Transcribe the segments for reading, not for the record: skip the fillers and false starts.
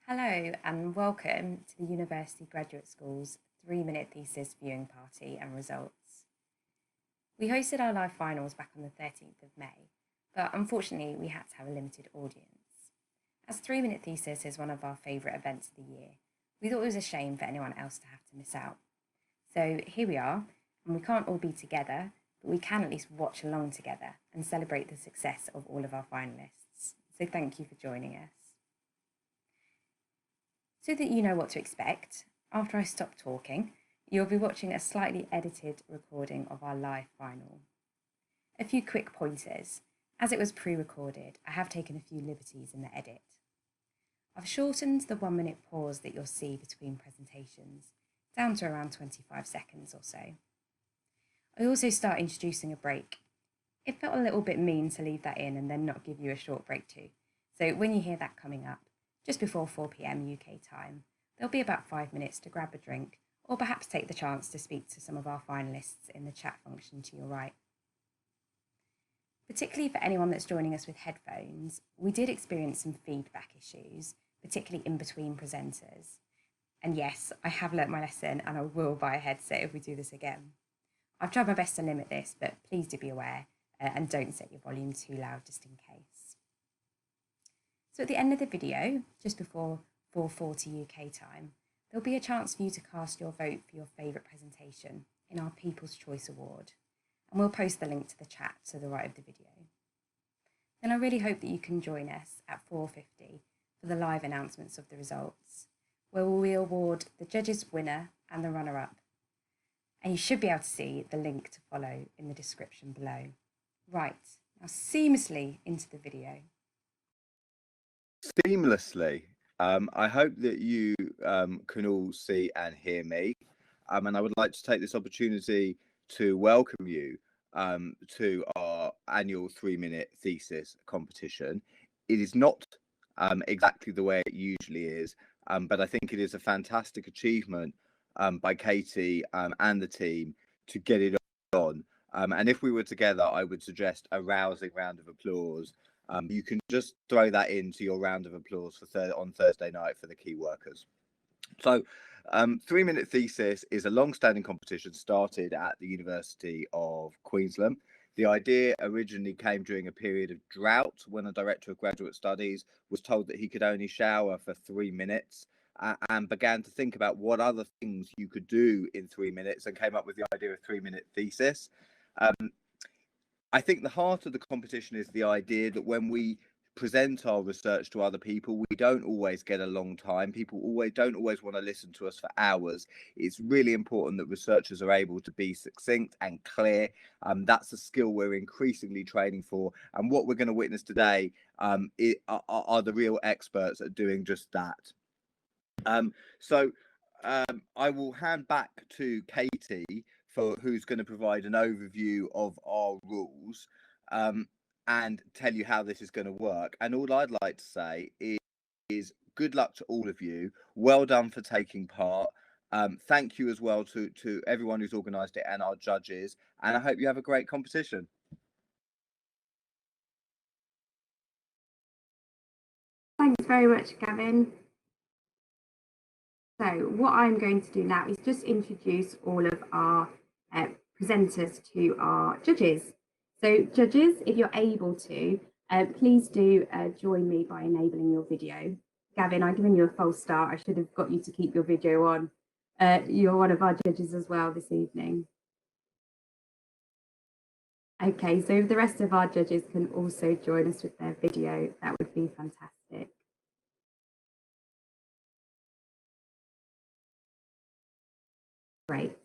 Hello and welcome to the University Graduate School's 3-minute thesis viewing party and results. We hosted our live finals back on the 13th of May, but unfortunately we had to have a limited audience. As 3-minute thesis is one of our favourite events of the year, we thought it was a shame for anyone else to have to miss out. So here we are, and we can't all be together, but we can at least watch along together and celebrate the success of all of our finalists. So thank you for joining us. So that you know what to expect, after I stop talking, you'll be watching a slightly edited recording of our live final. A few quick pointers. As it was pre-recorded, I have taken a few liberties in the edit. I've shortened the 1-minute pause that you'll see between presentations down to around 25 seconds or so. I also start introducing a break. It felt a little bit mean to leave that in and then not give you a short break too. So when you hear that coming up, just before 4 p.m. UK time, there'll be about 5 minutes to grab a drink or perhaps take the chance to speak to some of our finalists in the chat function to your right. Particularly for anyone that's joining us with headphones, we did experience some feedback issues, particularly in between presenters. And yes, I have learnt my lesson and I will buy a headset if we do this again. I've tried my best to limit this, but please do be aware and don't set your volume too loud just in case. So at the end of the video, just before 4:40 UK time, there'll be a chance for you to cast your vote for your favourite presentation in our People's Choice Award, and we'll post the link to the chat to the right of the video. Then I really hope that you can join us at 4:50 for the live announcements of the results, where we award the judges' winner and the runner-up. And you should be able to see the link to follow in the description below. Right, now seamlessly into the video. Seamlessly. I hope that you can all see and hear me. And I would like to take this opportunity to welcome you to our annual 3-minute thesis competition. It is not exactly the way it usually is, but I think it is a fantastic achievement by Katie and the team to get it on. And if we were together, I would suggest a rousing round of applause. You can just throw that into your round of applause for on Thursday night for the key workers. So 3-minute thesis is a long-standing competition started at the University of Queensland. The idea originally came during a period of drought when a director of graduate studies was told that he could only shower for 3 minutes and began to think about what other things you could do in 3 minutes and came up with the idea of 3-minute thesis. I think the heart of the competition is the idea that when we present our research to other people, we don't always get a long time. People don't always want to listen to us for hours. It's really important that researchers are able to be succinct and clear. That's a skill we're increasingly training for. And what we're going to witness today are the real experts at doing just that. I will hand back to Katie who's going to provide an overview of our rules and tell you how this is going to work. And all I'd like to say is good luck to all of you. Well done for taking part. Thank you as well to everyone who's organised it and our judges. And I hope you have a great competition. Thanks very much, Gavin. So what I'm going to do now is just introduce all of our presenters to our judges. So judges, if you're able to, please do join me by enabling your video. Gavin, I've given you a false start. I should have got you to keep your video on. You're one of our judges as well this evening. Okay, so if the rest of our judges can also join us with their video, that would be fantastic. Great.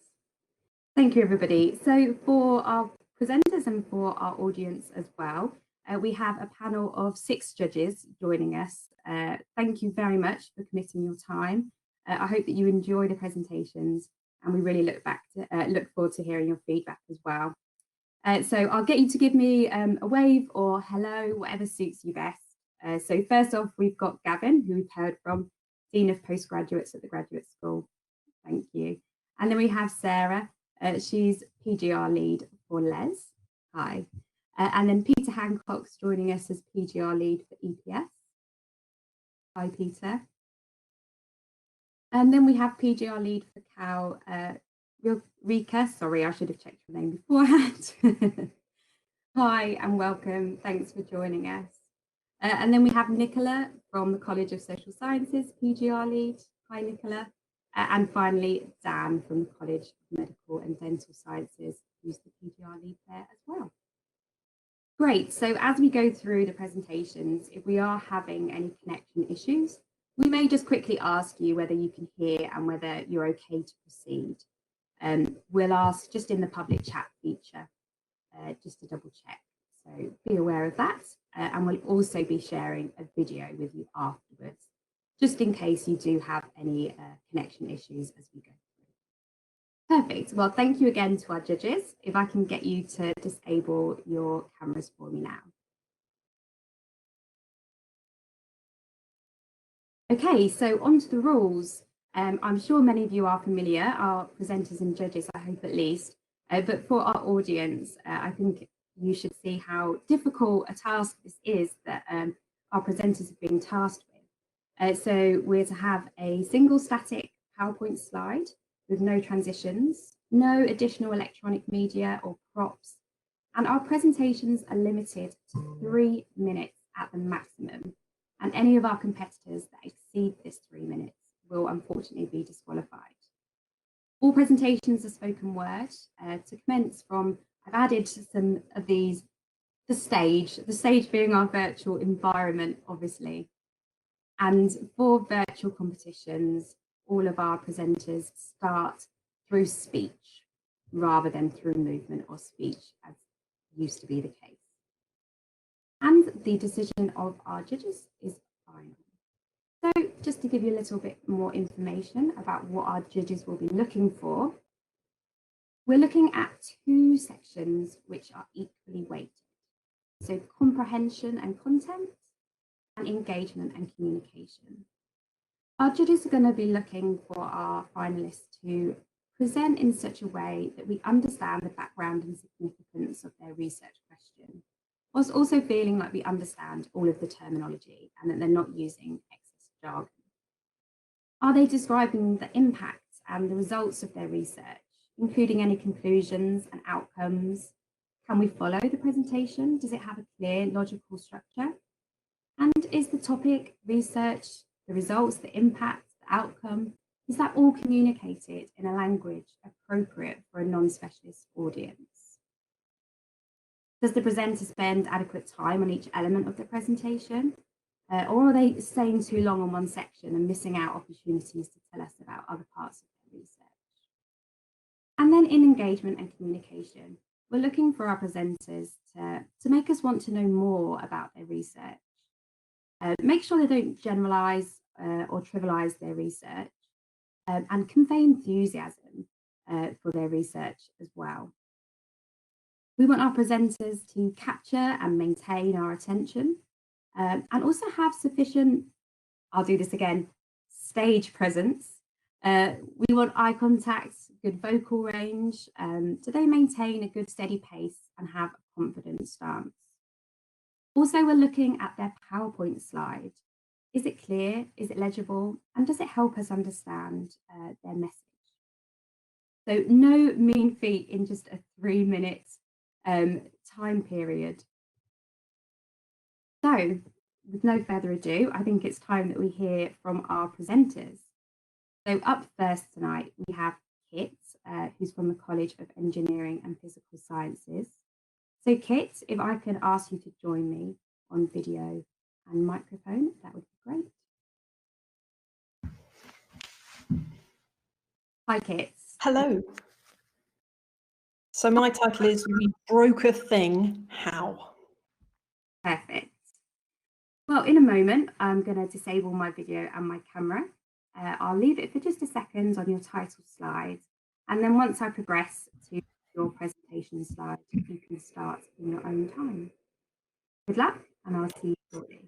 Thank you, everybody. So for our presenters and for our audience as well, we have a panel of 6 judges joining us. Thank you very much for committing your time. I hope that you enjoy the presentations and we really look forward to hearing your feedback as well. So I'll get you to give me a wave or hello, whatever suits you best. So first off, we've got Gavin, who we've heard from, Dean of Postgraduates at the Graduate School. Thank you. And then we have Sarah. She's PGR lead for Les. Hi. And then Peter Hancock's joining us as PGR lead for EPS. Hi, Peter. And then we have PGR lead for Cal, Rika. Sorry, I should have checked your name beforehand. Hi and welcome. Thanks for joining us. And then we have Nicola from the College of Social Sciences, PGR lead. Hi, Nicola. And finally, Dan from the College of Medical and Dental Sciences, who's the PGR lead there as well. Great. So as we go through the presentations, if we are having any connection issues, we may just quickly ask you whether you can hear and whether you're okay to proceed. We'll ask just in the public chat feature, just to double check. So be aware of that. And we'll also be sharing a video with you afterwards, just in case you do have any connection issues as we go through. Perfect. Well, thank you again to our judges. If I can get you to disable your cameras for me now. Okay, so on to the rules. I'm sure many of you are familiar, our presenters and judges, I hope at least. But for our audience, I think you should see how difficult a task this is that our presenters are being tasked with. So we're to have a single static PowerPoint slide with no transitions, no additional electronic media or props, and our presentations are limited to 3 minutes at the maximum. And any of our competitors that exceed this 3 minutes will unfortunately be disqualified. All presentations are spoken word. To commence from, I've added some of these, the stage being our virtual environment, obviously. And for virtual competitions, all of our presenters start through speech rather than through movement or speech, as used to be the case. And the decision of our judges is final. So just to give you a little bit more information about what our judges will be looking for, we're looking at 2 sections which are equally weighted. So comprehension and content, and engagement and communication. Our judges are going to be looking for our finalists to present in such a way that we understand the background and significance of their research question, whilst also feeling like we understand all of the terminology and that they're not using excess jargon. Are they describing the impacts and the results of their research, including any conclusions and outcomes? Can we follow the presentation? Does it have a clear, logical structure? And is the topic, research, the results, the impact, the outcome, is that all communicated in a language appropriate for a non-specialist audience? Does the presenter spend adequate time on each element of the presentation? Or are they staying too long on one section and missing out opportunities to tell us about other parts of their research? And then in engagement and communication, we're looking for our presenters to make us want to know more about their research. Make sure they don't generalize or trivialize their research, and convey enthusiasm for their research as well. We want our presenters to capture and maintain our attention, and also have sufficient, I'll do this again, stage presence. We want eye contact, good vocal range. Do they maintain a good steady pace and have a confident stance? Also, we're looking at their PowerPoint slide. Is it clear? Is it legible? And does it help us understand their message? So no mean feat in just a 3-minute time period. So with no further ado, I think it's time that we hear from our presenters. So up first tonight, we have Kit, who's from the College of Engineering and Physical Sciences. So Kit, if I could ask you to join me on video and microphone, that would be great. Hi, Kit. Hello. So my title is We Broke a Thing, How? Perfect. Well, in a moment, I'm going to disable my video and my camera. I'll leave it for just a second on your title slide. And then once I progress to your presentation slide, you can start in your own time. Good luck, and I'll see you shortly.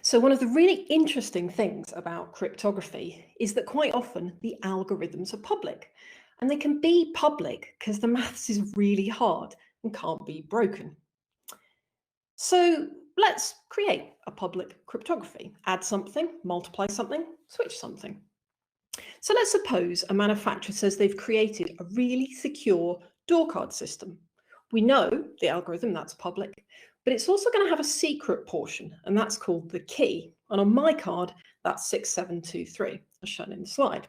So one of the really interesting things about cryptography is that quite often the algorithms are public, and they can be public because the maths is really hard and can't be broken. So let's create a public cryptography. Add something, multiply something, switch something. So let's suppose a manufacturer says they've created a really secure door card system. We know the algorithm, that's public, but it's also going to have a secret portion, and that's called the key. And on my card, that's 6723, as shown in the slide.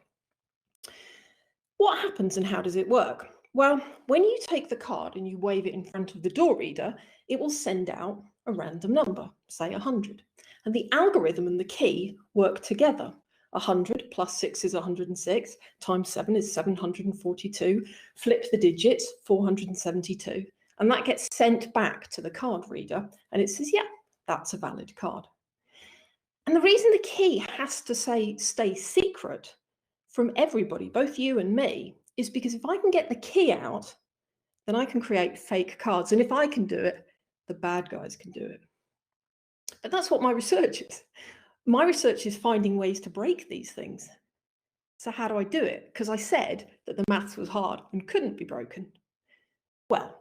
What happens and how does it work? Well, when you take the card and you wave it in front of the door reader, it will send out a random number, say 100. And the algorithm and the key work together. 100 plus 6 is 106, times 7 is 742, flip the digits, 472. And that gets sent back to the card reader, and it says, yeah, that's a valid card. And the reason the key has to stay secret from everybody, both you and me, is because if I can get the key out, then I can create fake cards. And if I can do it, the bad guys can do it. But that's what my research is. My research is finding ways to break these things. So how do I do it? Because I said that the maths was hard and couldn't be broken. Well,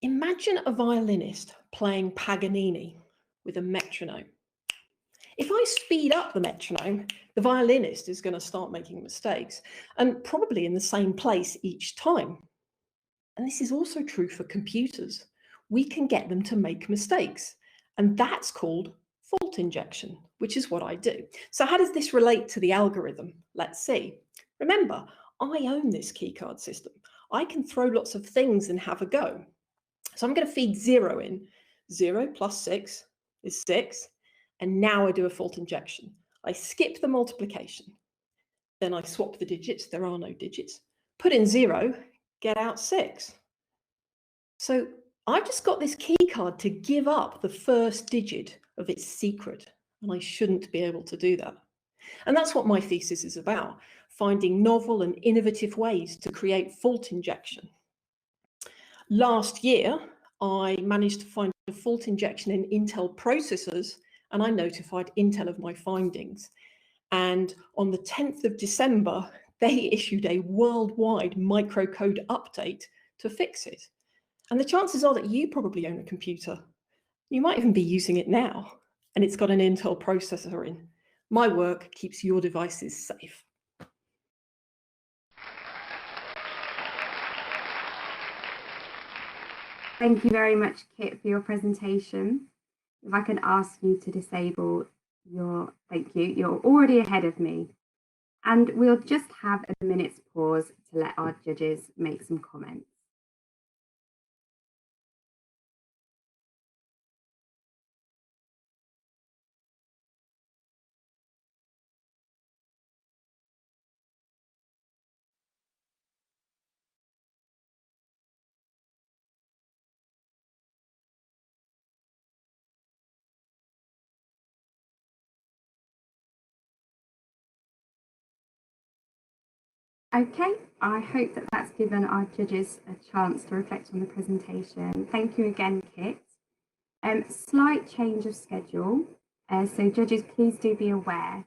imagine a violinist playing Paganini with a metronome. If I speed up the metronome, the violinist is going to start making mistakes, and probably in the same place each time. And this is also true for computers. We can get them to make mistakes, and that's called fault injection, which is what I do. So how does this relate to the algorithm? Let's see. Remember, I own this keycard system. I can throw lots of things and have a go. So I'm going to feed 0 in. 0 plus 6 is 6. And now I do a fault injection. I skip the multiplication. Then I swap the digits. There are no digits. Put in 0, get out 6. So I've just got this key card to give up the first digit of its secret. And I shouldn't be able to do that. And that's what my thesis is about, finding novel and innovative ways to create fault injection. Last year, I managed to find a fault injection in Intel processors, and I notified Intel of my findings. And on the 10th of December, they issued a worldwide microcode update to fix it. And the chances are that you probably own a computer. You might even be using it now, and it's got an Intel processor in. My work keeps your devices safe. Thank you very much, Kit, for your presentation. If I can ask you to disable your, thank you, you're already ahead of me. And we'll just have a minute's pause to let our judges make some comments. Okay, I hope that that's given our judges a chance to reflect on the presentation. Thank you again, Kit. Slight change of schedule. So judges, please do be aware.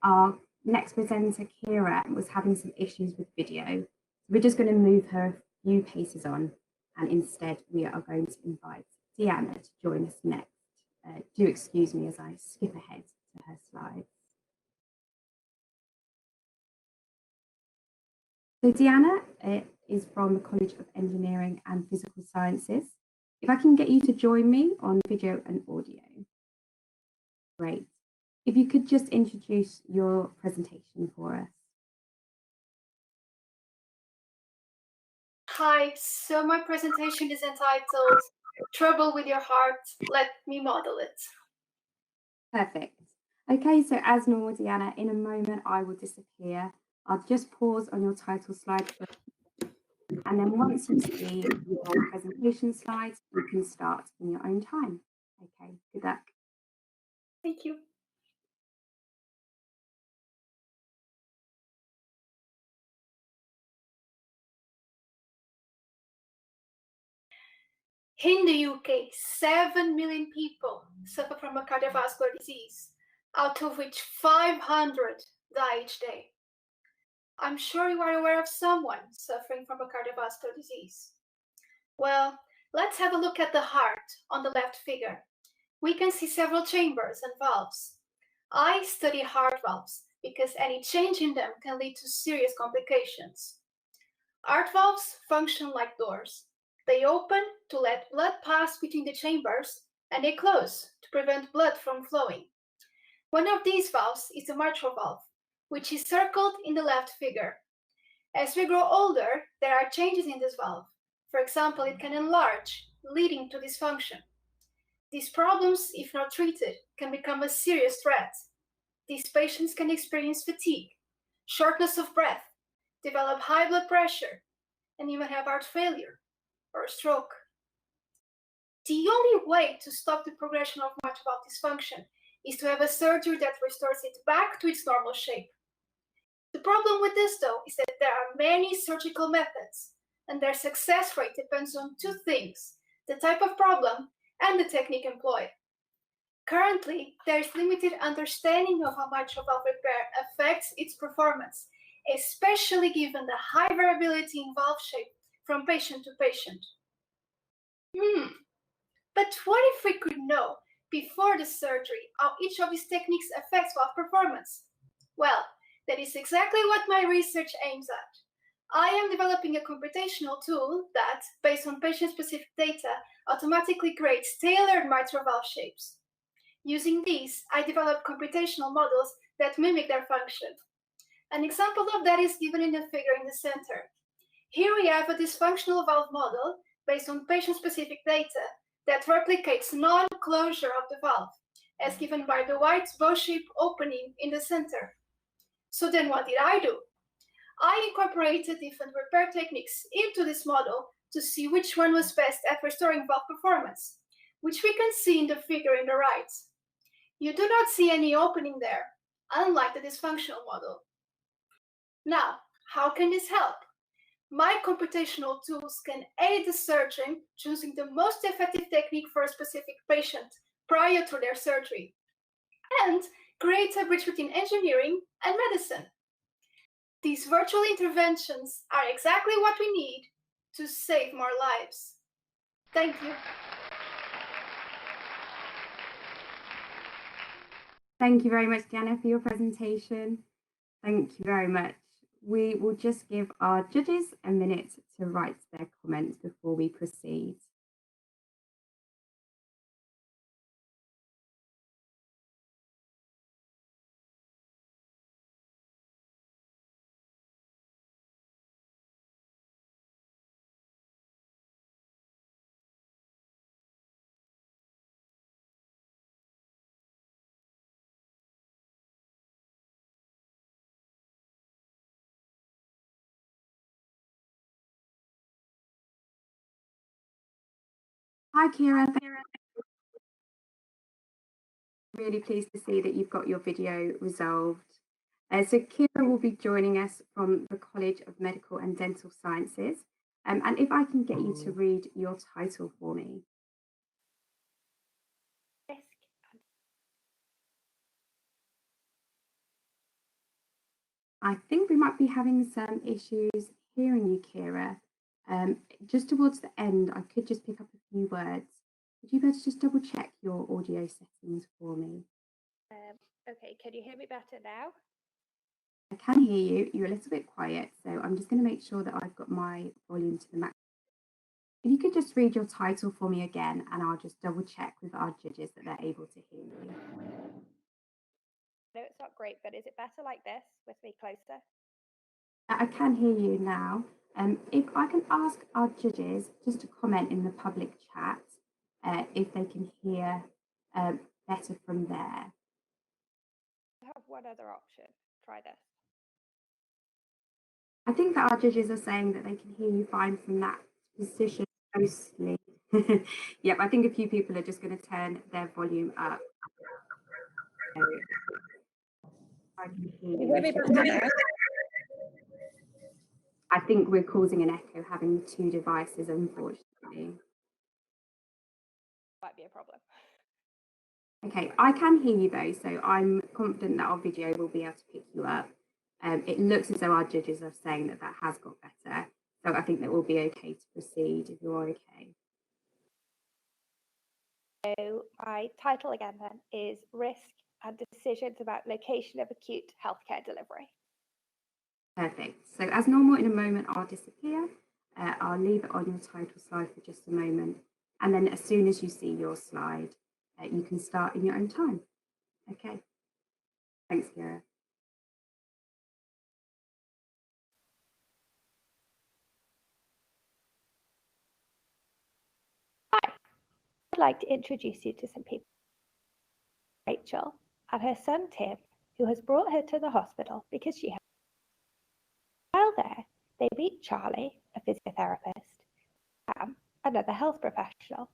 Our next presenter, Kira, was having some issues with video. We're just going to move her a few paces on, and instead we are going to invite Deanna to join us next. Do excuse me as I skip ahead to her slides. So Deanna is from the College of Engineering and Physical Sciences. If I can get you to join me on video and audio. Great. If you could just introduce your presentation for us. Hi, so my presentation is entitled Trouble with Your Heart, Let Me Model It. Perfect. Okay, so as normal, Deanna, in a moment I will disappear. I'll just pause on your title slide, and then once you see your presentation slides, you can start in your own time. Okay, good luck. Thank you. In the UK, 7 million people suffer from a cardiovascular disease, out of which 500 die each day. I'm sure you are aware of someone suffering from a cardiovascular disease. Well, let's have a look at the heart on the left figure. We can see several chambers and valves. I study heart valves because any change in them can lead to serious complications. Heart valves function like doors. They open to let blood pass between the chambers, and they close to prevent blood from flowing. One of these valves is the mitral valve, which is circled in the left figure. As we grow older, there are changes in this valve. For example, it can enlarge, leading to dysfunction. These problems, if not treated, can become a serious threat. These patients can experience fatigue, shortness of breath, develop high blood pressure, and even have heart failure or a stroke. The only way to stop the progression of mitral valve dysfunction is to have a surgery that restores it back to its normal shape. The problem with this, though, is that there are many surgical methods, and their success rate depends on two things: the type of problem and the technique employed. Currently, there is limited understanding of how mitral valve repair affects its performance, especially given the high variability in valve shape from patient to patient. But what if we could know before the surgery how each of these techniques affects valve performance? Well, that is exactly what my research aims at. I am developing a computational tool that, based on patient-specific data, automatically creates tailored mitral valve shapes. Using these, I develop computational models that mimic their function. An example of that is given in the figure in the center. Here we have a dysfunctional valve model based on patient-specific data that replicates non-closure of the valve, as given by the white bow-shaped opening in the center. So then what did I do? I incorporated different repair techniques into this model to see which one was best at restoring valve performance, which we can see in the figure in the right. You do not see any opening there, unlike the dysfunctional model. Now, how can this help? My computational tools can aid the surgeon choosing the most effective technique for a specific patient prior to their surgery, and create a bridge between engineering and medicine. These virtual interventions are exactly what we need to save more lives. Thank you. Thank you very much, Diana, for your presentation. Thank you very much. We will just give our judges a minute to write their comments before we proceed. Hi, Kira. Really pleased to see that you've got your video resolved. So Kira will be joining us from the College of Medical and Dental Sciences. And if I can get you to read your title for me. I think we might be having some issues hearing you, Kira. Just towards the end, I could just pick up a few words. Would you be able to just double check your audio settings for me? Okay, can you hear me better now? I can hear you. You're a little bit quiet, so I'm just going to make sure that I've got my volume to the max. If you could just read your title for me again, and I'll just double check with our judges that they're able to hear you. No, it's not great, but is it better like this with me closer? I can hear you now. If I can ask our judges just to comment in the public chat if they can hear better from there. I have one other option. Try this. I think that our judges are saying that they can hear you fine from that position mostly. Yep, I think a few people are just going to turn their volume up. So I can hear you. I think we're causing an echo having two devices, unfortunately. Might be a problem. Okay, I can hear you though, so I'm confident that our video will be able to pick you up. It looks as though our judges are saying that that has got better. So I think that we'll be okay to proceed if you're okay. So my title again then is Risk and Decisions about Location of Acute Healthcare Delivery. Perfect. So as normal, in a moment, I'll disappear. I'll leave it on your title slide for just a moment. And then as soon as you see your slide, you can start in your own time. Okay. Thanks, Kira. Hi, I'd like to introduce you to some people. Rachel and her son Tim, who has brought her to the hospital because she has. While there, they meet Charlie, a physiotherapist, Pam, another health professional.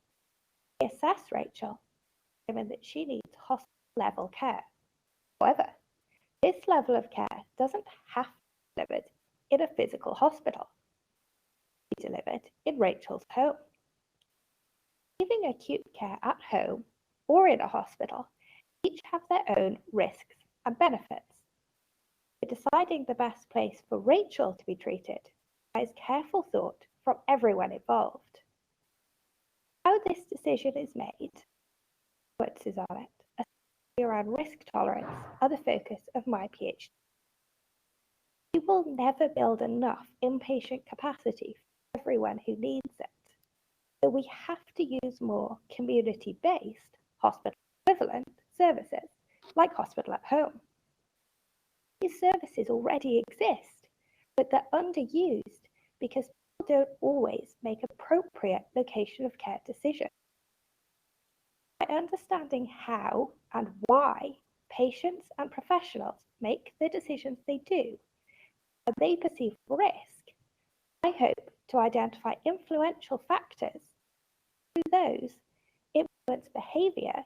They assess Rachel, given that she needs hospital-level care. However, this level of care doesn't have to be delivered in a physical hospital. It can be delivered in Rachel's home. Receiving acute care at home or in a hospital each have their own risks and benefits. Deciding the best place for Rachel to be treated requires careful thought from everyone involved. How this decision is made, influences on it, especially around risk tolerance, are the focus of my PhD. We will never build enough inpatient capacity for everyone who needs it, so we have to use more community-based hospital equivalent services, like hospital at home. These services already exist, but they're underused because people don't always make appropriate location of care decisions. By understanding how and why patients and professionals make the decisions they do, and they perceive risk, I hope to identify influential factors. Through those, influence behaviour,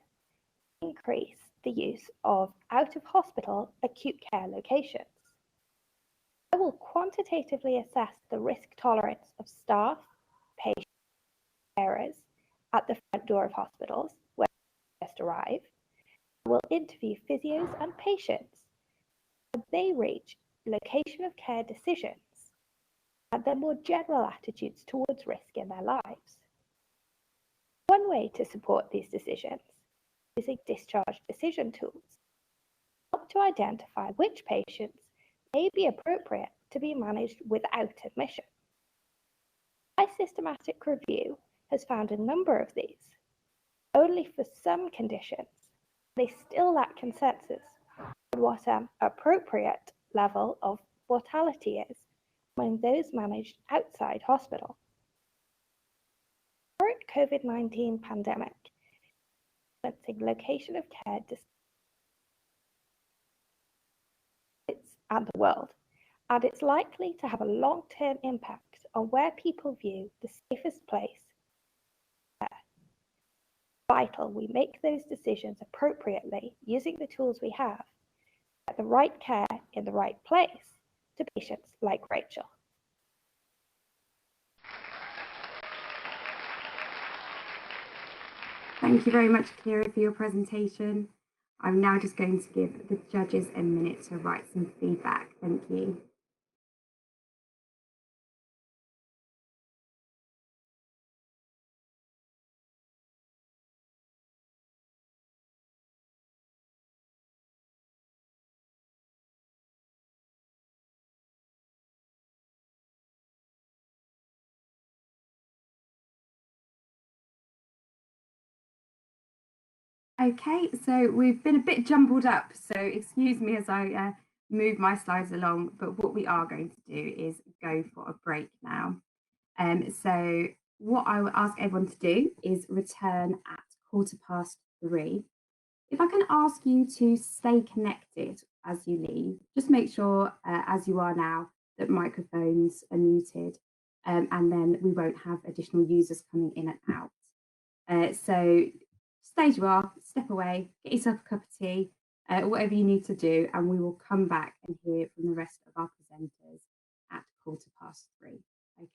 increase the use of out-of-hospital acute care locations. I will quantitatively assess the risk tolerance of staff, patients, carers at the front door of hospitals where they just arrive. I will interview physios and patients as they reach location of care decisions and their more general attitudes towards risk in their lives. One way to support these decisions is using discharge decision tools, help to identify which patients may be appropriate to be managed without admission. My systematic review has found a number of these. Only for some conditions, they still lack consensus on what an appropriate level of mortality is among those managed outside hospital. The current COVID-19 pandemic is influencing location of care and the world, and it's likely to have a long-term impact on where people view the safest place. Vital we make those decisions appropriately using the tools we have, get the right care in the right place to patients like Rachel. Thank you very much, Kira, for your presentation. I'm now just going to give the judges a minute to write some feedback. Thank you. Okay, so we've been a bit jumbled up, so excuse me as I move my slides along, but what we are going to do is go for a break now. So what I will ask everyone to do is return at 3:15. If I can ask you to stay connected as you leave, just make sure, as you are now, that microphones are muted, and then we won't have additional users coming in and out. So stay as you are, step away, get yourself a cup of tea, whatever you need to do, and we will come back and hear from the rest of our presenters at 3:15. Okay.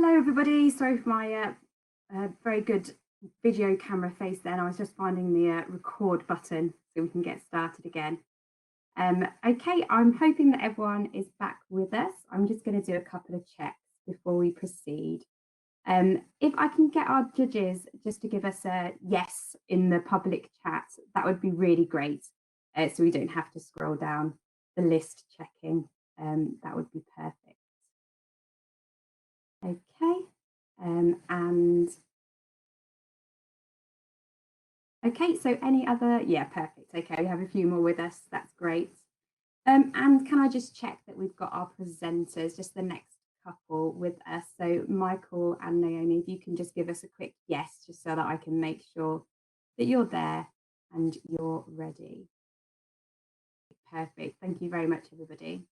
Hello, everybody. Sorry for my very good video camera face then. I was just finding the record button so we can get started again. Okay, I'm hoping that everyone is back with us. I'm just going to do a couple of checks before we proceed. If I can get our judges just to give us a yes in the public chat, that would be really great. So we don't have to scroll down the list checking. That would be perfect. Okay, and okay, so any other, yeah, perfect. Okay, we have a few more with us, that's great. And can I just check that we've got our presenters, just the next couple with us. So Michael and Naomi, if you can just give us a quick yes, just so that I can make sure that you're there and you're ready. Perfect, thank you very much, everybody.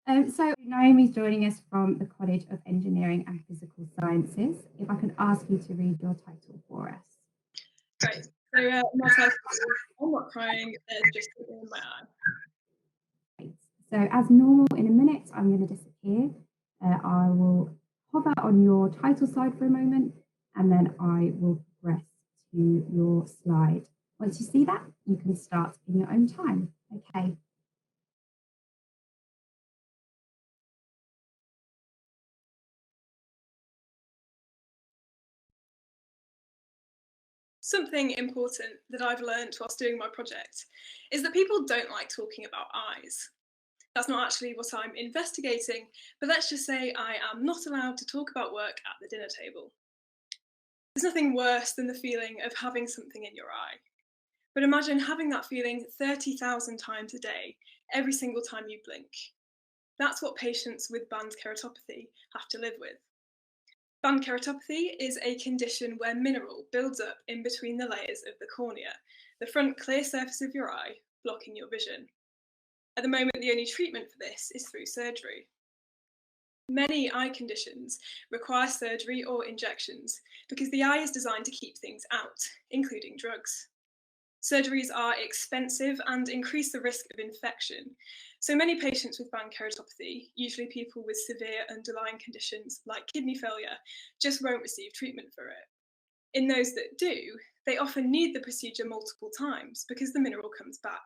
So Naomi's joining us from the College of Engineering and Physical Sciences. If I can ask you to read your title for us. Great. So my title is I'm Not Crying, There's Just Something in My Eye. Great. So as normal, in a minute, I'm going to disappear. I will hover on your title slide for a moment, and then I will progress to your slide. Once you see that, you can start in your own time. Okay. Something important that I've learned whilst doing my project is that people don't like talking about eyes. That's not actually what I'm investigating, but let's just say I am not allowed to talk about work at the dinner table. There's nothing worse than the feeling of having something in your eye. But imagine having that feeling 30,000 times a day, every single time you blink. That's what patients with band keratopathy have to live with. Band keratopathy is a condition where mineral builds up in between the layers of the cornea, the front clear surface of your eye, blocking your vision. At the moment, the only treatment for this is through surgery. Many eye conditions require surgery or injections because the eye is designed to keep things out, including drugs. Surgeries are expensive and increase the risk of infection. So many patients with band keratopathy, usually people with severe underlying conditions like kidney failure, just won't receive treatment for it. In those that do, they often need the procedure multiple times because the mineral comes back.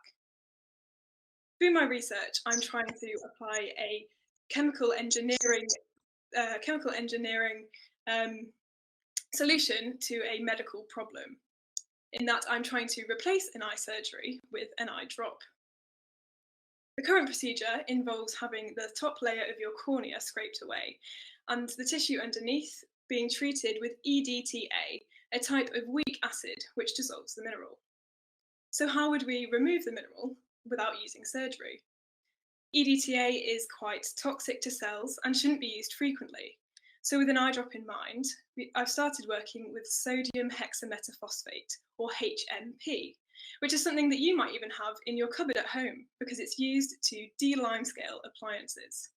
Through my research, I'm trying to apply a chemical engineering solution to a medical problem, in that I'm trying to replace an eye surgery with an eye drop. The current procedure involves having the top layer of your cornea scraped away and the tissue underneath being treated with EDTA, a type of weak acid which dissolves the mineral. So how would we remove the mineral without using surgery? EDTA is quite toxic to cells and shouldn't be used frequently. So with an eye drop in mind, I've started working with sodium hexametaphosphate, or HMP, which is something that you might even have in your cupboard at home because it's used to de-limescale appliances.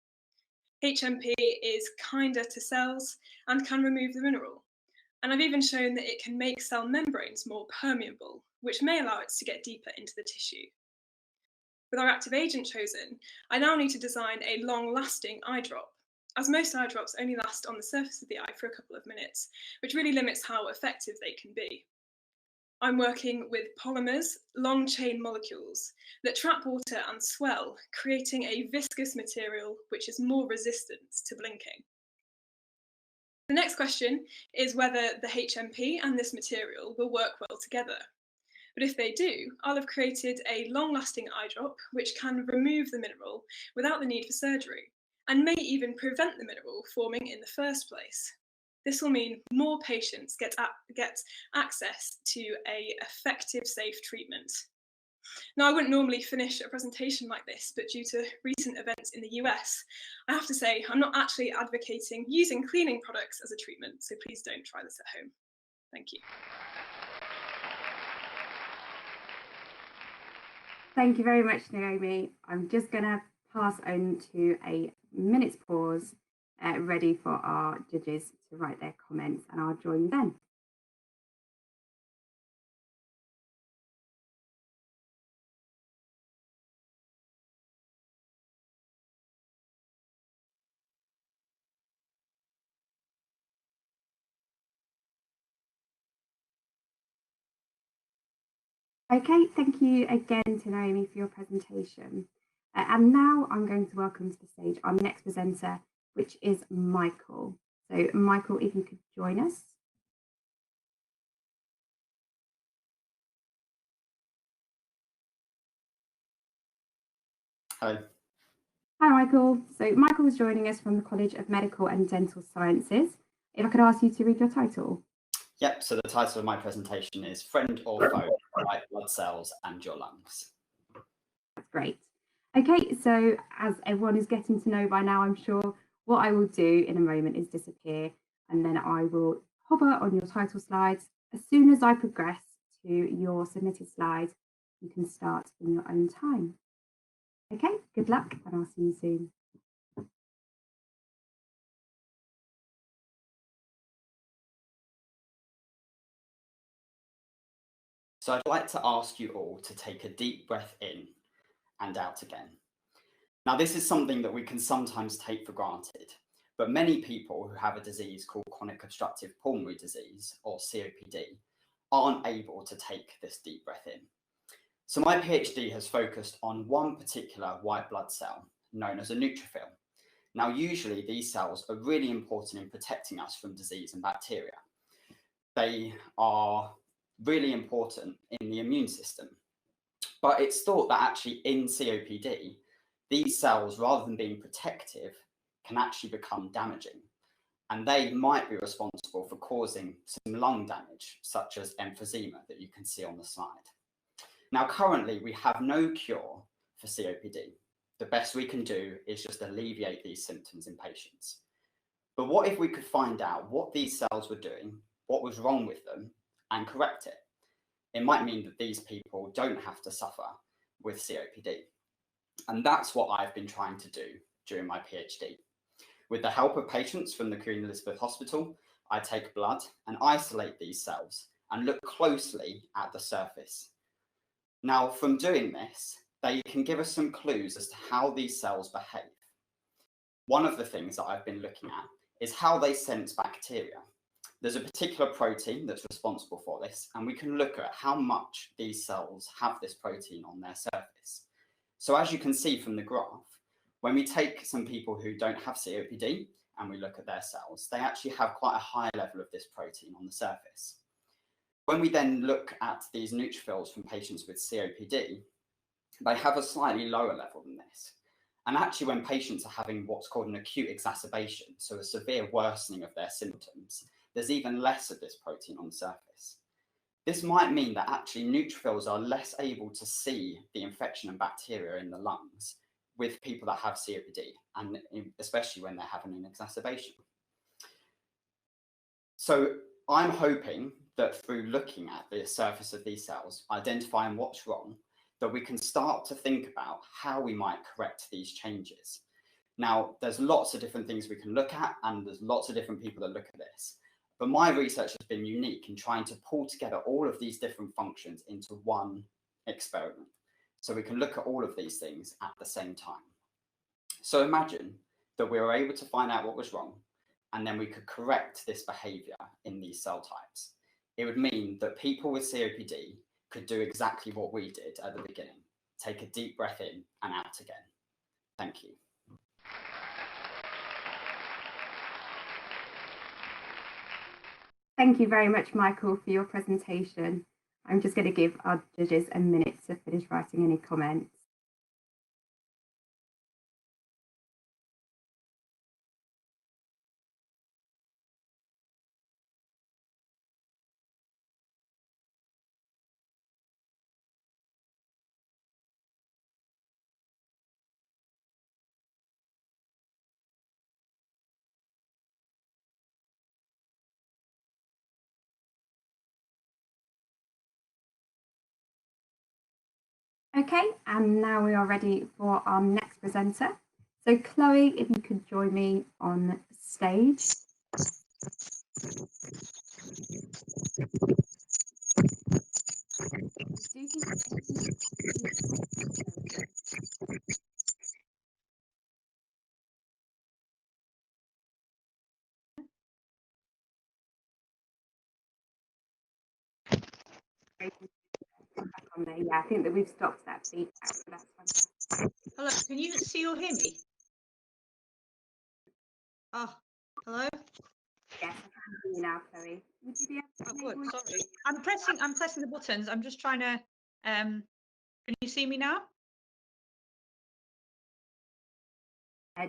HMP is kinder to cells and can remove the mineral. And I've even shown that it can make cell membranes more permeable, which may allow it to get deeper into the tissue. With our active agent chosen, I now need to design a long-lasting eye drop, as most eye drops only last on the surface of the eye for a couple of minutes, which really limits how effective they can be. I'm working with polymers, long-chain molecules, that trap water and swell, creating a viscous material which is more resistant to blinking. The next question is whether the HMP and this material will work well together. But if they do, I'll have created a long-lasting eye drop which can remove the mineral without the need for surgery, and may even prevent the mineral forming in the first place. This will mean more patients get access to an effective, safe treatment. Now, I wouldn't normally finish a presentation like this, but due to recent events in the US, I have to say I'm not actually advocating using cleaning products as a treatment, so please don't try this at home. Thank you. Thank you very much, Naomi. I'm just going to pass on to a minute's pause, ready for our judges to write their comments, and I'll join then. Okay, thank you again to Naomi for your presentation. And now I'm going to welcome to the stage our next presenter, which is Michael. So Michael, if you could join us. Hello. Hi, Michael. So Michael is joining us from the College of Medical and Dental Sciences. If I could ask you to read your title. Yep, so the title of my presentation is Friend or Foe, White Blood Cells and Your Lungs. That's great. Okay, so as everyone is getting to know by now, I'm sure, what I will do in a moment is disappear, and then I will hover on your title slides. As soon as I progress to your submitted slide, you can start in your own time. Okay, good luck, and I'll see you soon. So I'd like to ask you all to take a deep breath in and out again. Now, this is something that we can sometimes take for granted, but many people who have a disease called chronic obstructive pulmonary disease, or COPD, aren't able to take this deep breath in. So my PhD has focused on one particular white blood cell known as a neutrophil. Now, usually these cells are really important in protecting us from disease and bacteria. They are really important in the immune system. But it's thought that actually in COPD, these cells, rather than being protective, can actually become damaging. And they might be responsible for causing some lung damage, such as emphysema that you can see on the slide. Now, currently, we have no cure for COPD. The best we can do is just alleviate these symptoms in patients. But what if we could find out what these cells were doing, what was wrong with them, and correct it? It might mean that these people don't have to suffer with COPD. And that's what I've been trying to do during my PhD. With the help of patients from the Queen Elizabeth Hospital, I take blood and isolate these cells and look closely at the surface. Now, from doing this, they can give us some clues as to how these cells behave. One of the things that I've been looking at is how they sense bacteria. There's a particular protein that's responsible for this, and we can look at how much these cells have this protein on their surface. So as you can see from the graph, when we take some people who don't have COPD and we look at their cells, they actually have quite a high level of this protein on the surface. When we then look at these neutrophils from patients with COPD, they have a slightly lower level than this. And actually, when patients are having what's called an acute exacerbation, so a severe worsening of their symptoms, there's even less of this protein on the surface. This might mean that actually neutrophils are less able to see the infection and bacteria in the lungs with people that have COPD, and especially when they're having an exacerbation. So I'm hoping that through looking at the surface of these cells, identifying what's wrong, that we can start to think about how we might correct these changes. Now, there's lots of different things we can look at, and there's lots of different people that look at this. But my research has been unique in trying to pull together all of these different functions into one experiment. So we can look at all of these things at the same time. So imagine that we were able to find out what was wrong, and then we could correct this behavior in these cell types. It would mean that people with COPD could do exactly what we did at the beginning. Take a deep breath in and out again. Thank you. Thank you very much, Michael, for your presentation. I'm just going to give our judges a minute to finish writing any comments. Okay, and now we are ready for our next presenter. So Chloe, if you could join me on stage. on there. Yeah, I think that we've stopped that feedback, so that's fantastic. Hello, can you see or hear me? Oh, hello? Yes, I can hear you now, Chloe. Would you be able to Oh, enable good, sorry. I'm pressing the buttons. I'm just trying to, can you see me now?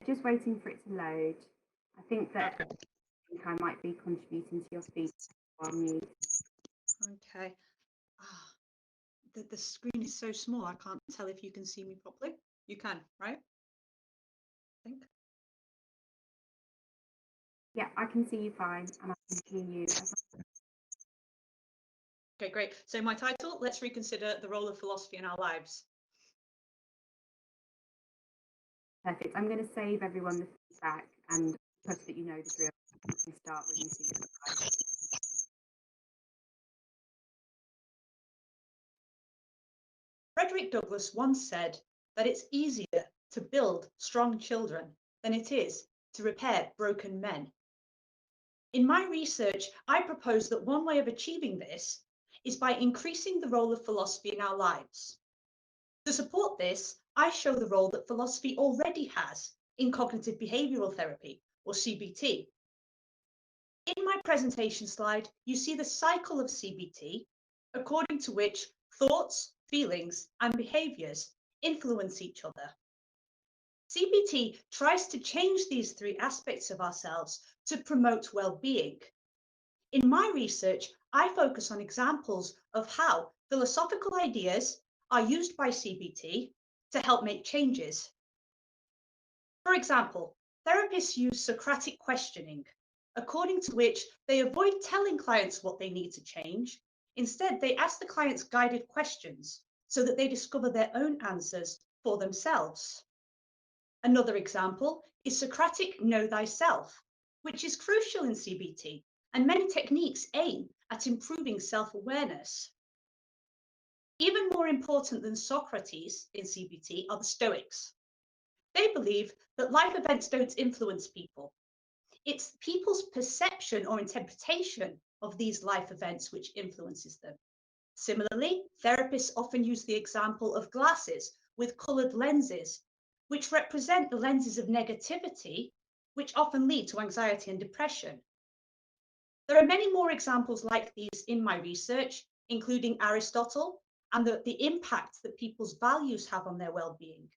just waiting for it to load. I think that Okay. I might be contributing to your feedback while mute. Okay. Ah, the screen is so small, I can't tell if you can see me properly. You can, right? I think. Yeah, I can see you fine, and I can hear you as well. Okay, great. So my title, let's reconsider the role of philosophy in our lives. Perfect. I'm going to save everyone the feedback and trust that you know the drill. You can start when you see the slide. Frederick Douglass once said that it's easier to build strong children than it is to repair broken men. In my research, I propose that one way of achieving this is by increasing the role of philosophy in our lives. To support this, I show the role that philosophy already has in cognitive behavioral therapy, or CBT. In my presentation slide, you see the cycle of CBT, according to which thoughts, feelings, and behaviors influence each other. CBT tries to change these three aspects of ourselves to promote well-being. In my research, I focus on examples of how philosophical ideas are used by CBT to help make changes. For example, therapists use Socratic questioning, according to which they avoid telling clients what they need to change. Instead, they ask the clients guided questions so that they discover their own answers for themselves. Another example is Socratic know thyself, which is crucial in CBT, and many techniques aim at improving self-awareness. Even more important than Socrates in CBT are the Stoics. They believe that life events don't influence people. It's people's perception or interpretation of these life events which influences them. Similarly, therapists often use the example of glasses with coloured lenses, which represent the lenses of negativity, which often lead to anxiety and depression. There are many more examples like these in my research, including Aristotle and the impact that people's values have on their well-being.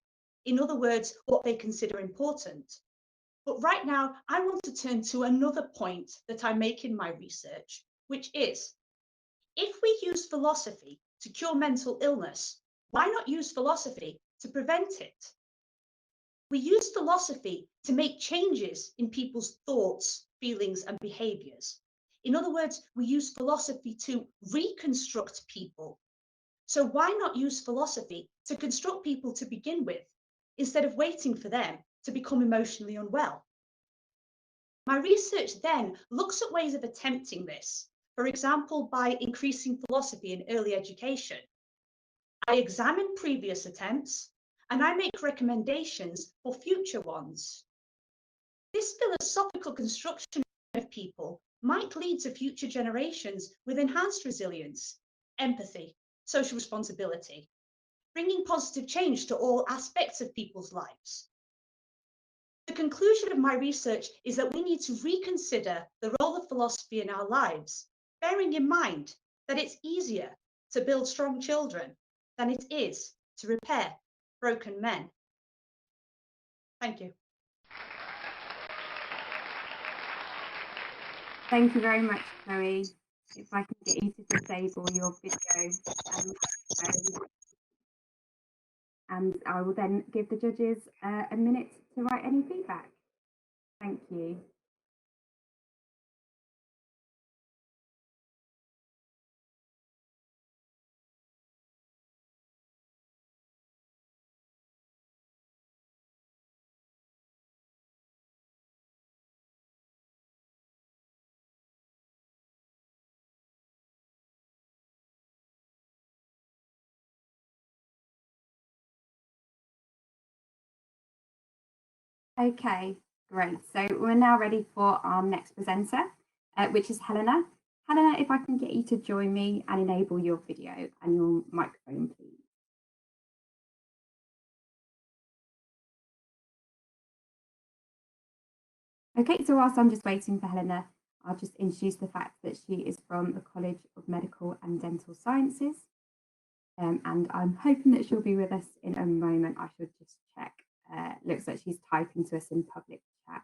In other words, what they consider important. But right now, I want to turn to another point that I make in my research, which is, if we use philosophy to cure mental illness, why not use philosophy to prevent it? We use philosophy to make changes in people's thoughts, feelings, and behaviors. In other words, we use philosophy to reconstruct people. So why not use philosophy to construct people to begin with, instead of waiting for them to become emotionally unwell? My research then looks at ways of attempting this, for example, by increasing philosophy in early education. I examine previous attempts and I make recommendations for future ones. This philosophical construction of people might lead to future generations with enhanced resilience, empathy, social responsibility, bringing positive change to all aspects of people's lives. The conclusion of my research is that we need to reconsider the role of philosophy in our lives, bearing in mind that it's easier to build strong children than it is to repair broken men. Thank you. Thank you very much, Chloe. If I can get you to disable your video. And I will then give the judges a minute to write any feedback. Thank you. Okay, great. So we're now ready for our next presenter, which is Helena. Helena, if I can get you to join me and enable your video and your microphone, please. Okay, so whilst I'm just waiting for Helena, I'll just introduce the fact that she is from the College of Medical and Dental Sciences. And I'm hoping that she'll be with us in a moment. I should just check. Looks like she's typing to us in public chat.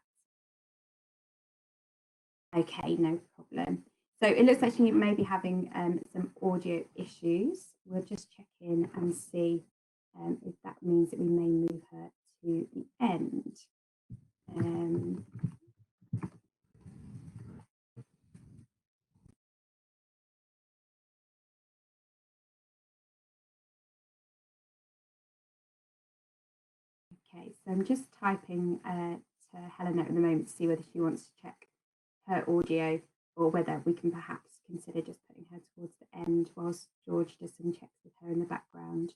Okay, no problem. So it looks like she may be having some audio issues. We'll just check in and see if that means that we may move her to the end. Okay, so I'm just typing to Helena at the moment to see whether she wants to check her audio or whether we can perhaps consider just putting her towards the end whilst George does some checks with her in the background.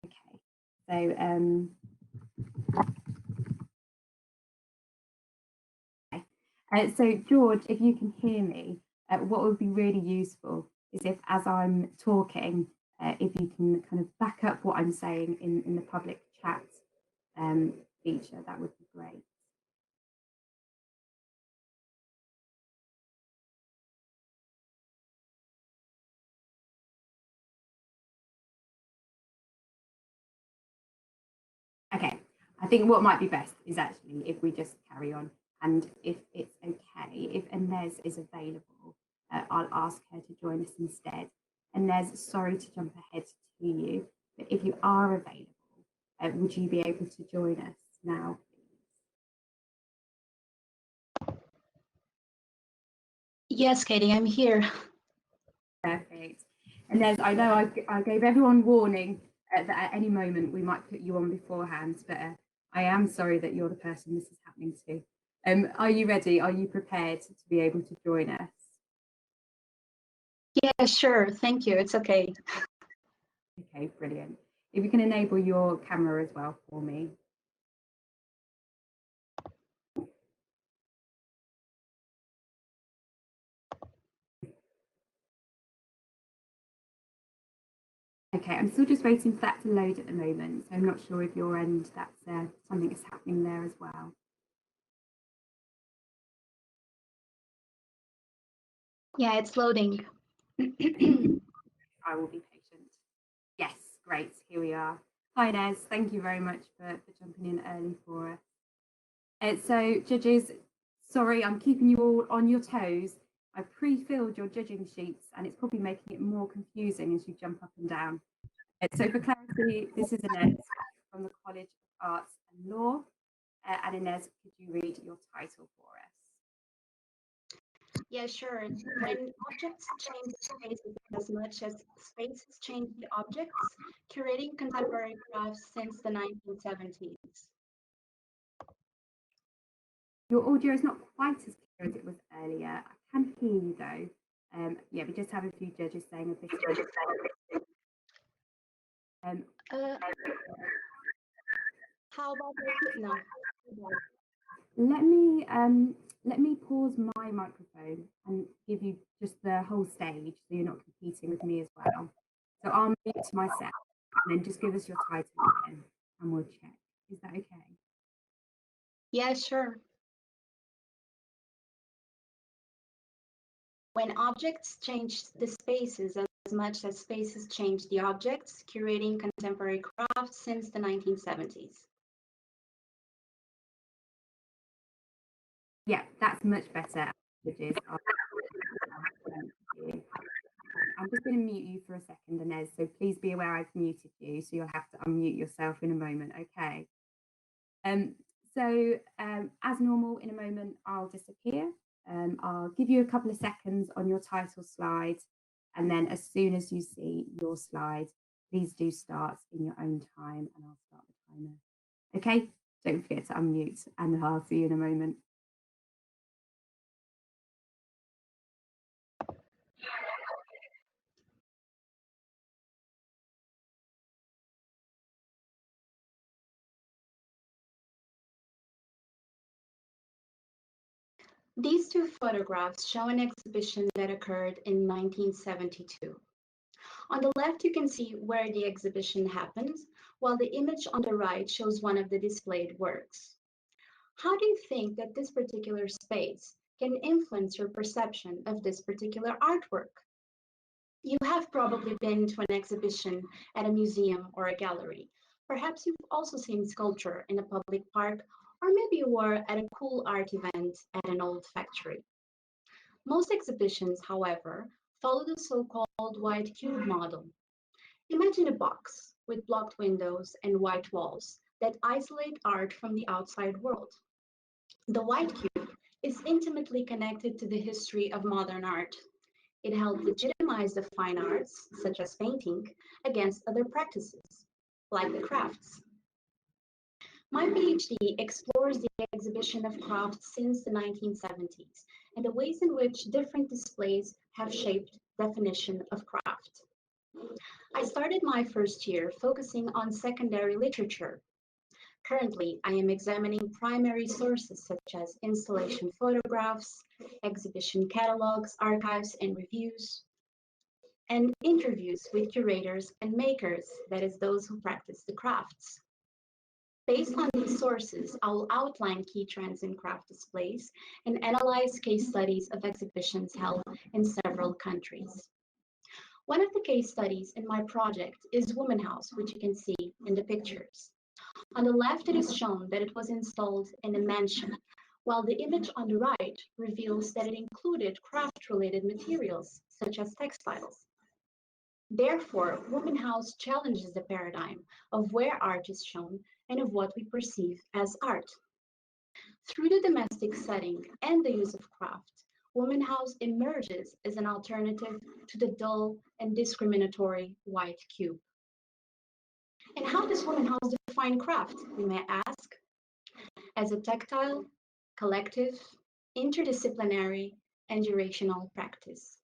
Okay, so so George, if you can hear me, what would be really useful is if, as I'm talking, if you can kind of back up what I'm saying in the public chat feature, that would be great. Okay, I think what might be best is actually if we just carry on, and if it's okay, if Inez is available, I'll ask her to join us instead. Inez, sorry to jump ahead to you, but if you are available, would you be able to join us now, please? Yes, Katie, I'm here. Perfect. Inez, I know I gave everyone warning that at any moment we might put you on beforehand, but I am sorry that you're the person this is happening to. Are you ready? Are you prepared to be able to join us? Yeah, sure. Thank you. It's okay. Okay, brilliant. If you can enable your camera as well for me. Okay, I'm still just waiting for that to load at the moment, so I'm not sure if your end that's something that's happening there as well. Yeah, it's loading. I will be patient. Yes, great, here we are. Hi Nez, thank you very much for jumping in early for us. So judges, sorry, I'm keeping you all on your toes. I pre-filled your judging sheets and it's probably making it more confusing as you jump up and down. So for clarity, this is Inez from the College of Arts and Law. And Inez, could you read your title for us? Yeah, sure. When objects change spaces as much as spaces change the objects, curating contemporary crafts since the 1970s. Your audio is not quite as clear as it was earlier. I can hear you though. Yeah, we just have a few judges saying a bit of how about no? Let me pause my microphone and give you just the whole stage so you're not competing with me as well. So I'll mute myself and then just give us your title again and we'll check. Is that okay? Yeah, sure. When objects change the spaces as much as spaces change the objects, curating contemporary crafts since the 1970s. Yeah, that's much better. I'm just going to mute you for a second, Inez, so please be aware I've muted you, so you'll have to unmute yourself in a moment, okay? As normal, in a moment, I'll disappear. I'll give you a couple of seconds on your title slide, and then as soon as you see your slide, please do start in your own time, and I'll start the timer. Okay, don't forget to unmute, and I'll see you in a moment. These two photographs show an exhibition that occurred in 1972. On the left, you can see where the exhibition happened, while the image on the right shows one of the displayed works. How do you think that this particular space can influence your perception of this particular artwork? You have probably been to an exhibition at a museum or a gallery. Perhaps you've also seen sculpture in a public park, or maybe you were at a cool art event at an old factory. Most exhibitions, however, follow the so-called white cube model. Imagine a box with blocked windows and white walls that isolate art from the outside world. The white cube is intimately connected to the history of modern art. It helped legitimize the fine arts, such as painting, against other practices, like the crafts. My PhD explores the exhibition of crafts since the 1970s and the ways in which different displays have shaped definition of craft. I started my first year focusing on secondary literature. Currently, I am examining primary sources such as installation photographs, exhibition catalogs, archives, and reviews, and interviews with curators and makers, that is, those who practice the crafts. Based on these sources, I will outline key trends in craft displays and analyze case studies of exhibitions held in several countries. One of the case studies in my project is Woman House, which you can see in the pictures. On the left, it is shown that it was installed in a mansion, while the image on the right reveals that it included craft-related materials, such as textiles. Therefore, Woman House challenges the paradigm of where art is shown and of what we perceive as art. Through the domestic setting and the use of craft, Woman House emerges as an alternative to the dull and discriminatory white cube. And how does Woman House define craft, we may ask? As a tactile, collective, interdisciplinary, and durational practice.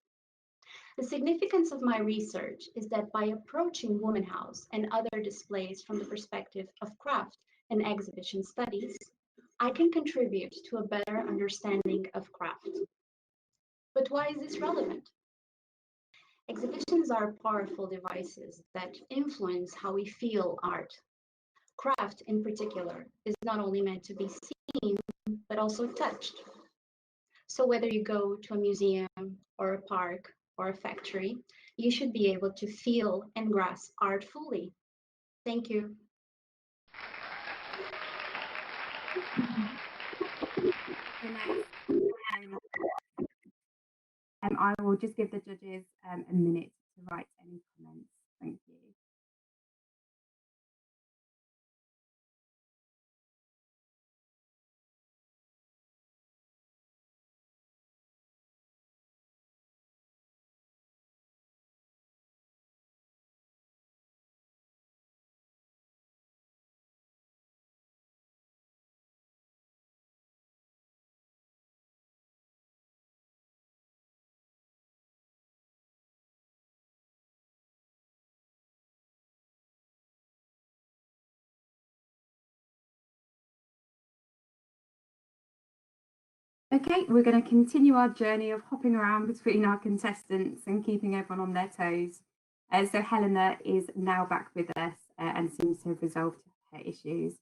The significance of my research is that by approaching Woman House and other displays from the perspective of craft and exhibition studies, I can contribute to a better understanding of craft. But why is this relevant? Exhibitions are powerful devices that influence how we feel art. Craft, in particular, is not only meant to be seen, but also touched. So whether you go to a museum or a park or a factory, you should be able to feel and grasp art fully. Thank you. I will just give the judges a minute to write any comments. Thank you. Okay, we're going to continue our journey of hopping around between our contestants and keeping everyone on their toes. So Helena is now back with us and seems to have resolved her issues.